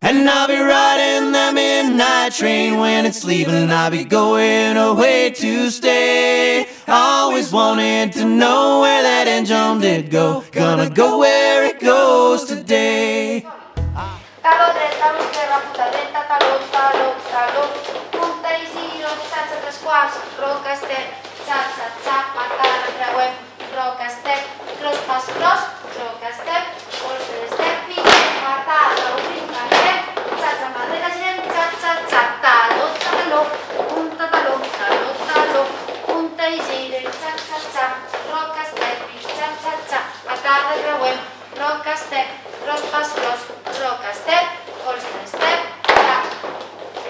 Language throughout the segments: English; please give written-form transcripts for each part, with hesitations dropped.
And I'll be riding the midnight train when it's leaving. I'll be going away to stay. Always wanted to know where that engine did go. Gonna go where it goes today. Talo dretta, lo scherra, puta dretta, talo, talo, talo. Punta y giro, cha-cha, tres quarts, roca, step, cha-cha, cha, patada, creuem, roca, step, cross, pass, cross, roca, step, polster, step, pique, patada, obrim, step, cha-cha, madera, girem, cha-cha, cha, talo, talo, punta, talo, talo, talo, punta y giro, cha-cha, cha, roca, step, cha-cha, cha, patada, creuem, roca, step, cross, pass, cross, roca, step, polster, step, cha,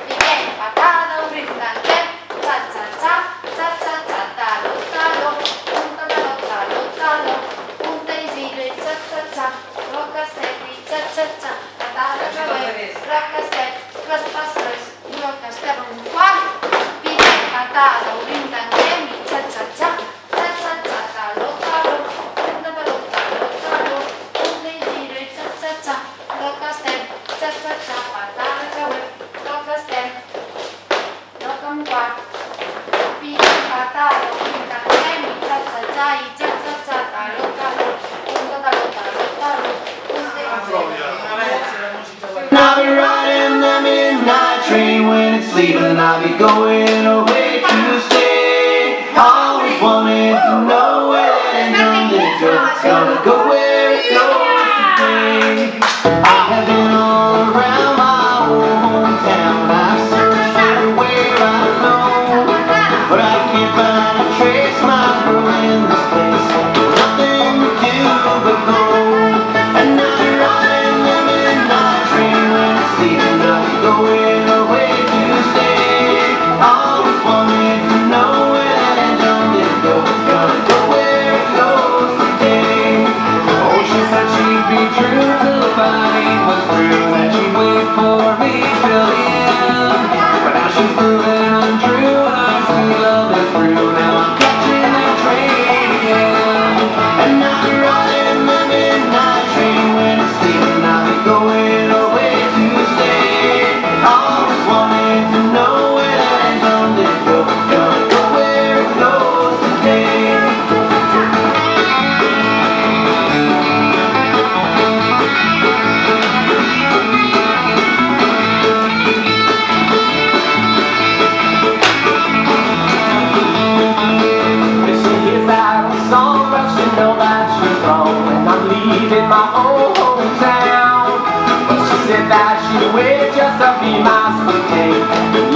pique, patada, obrim, step, cha-cha, cha, cha-cha, cha, talo, talo, punta, talo, talo, talo, punta y giro, cha-cha, cha, roca, step, cha-cha, cha, patada, creuem, roca, step, cross, pass, cross, roca, step, un quart, pique, patada, obrim, step, cha-cha, cha, cha-cha, cha, talo, talo, punta, talo, talo, talo, punta y giro, cha-cha, cha, roca, step, cha-cha, cha, patada, creuem, roca, step, roca, un quart, pique, patada, obrim, step, cha-cha, cha, y cha-cha, cha, talo, talo, punta, talo, talo, talo, punta y giro. I'll be riding the midnight train when it's leaving. I'll be going away to stay. Always wanted to know where that engine did go. Gonna go where it goes today. I have been all around my old hometown. I've searched everywhere I know, but I can't find a trace, my girl, in this place. Nothing to do but go. And I'll be riding the midnight train when it's leaving. I'll be going away to stay. Always wanted to know where that engine did go. Gonna go where it goes today. Oh, she said she'd be true till the fighting was through, that she'd wait for me till the end. But now she's proven untrue, our sweet love is through. Now I'm catching that train again. And I'll be riding the midnight train when it's leaving. I'll be going away to stay. Always wanted to know where that engine did go. Gonna go where it goes today. If she hears that song, but she know that she's wrong, and I'm leaving my own hometown. But she said that she'd wait just to be my sweet date.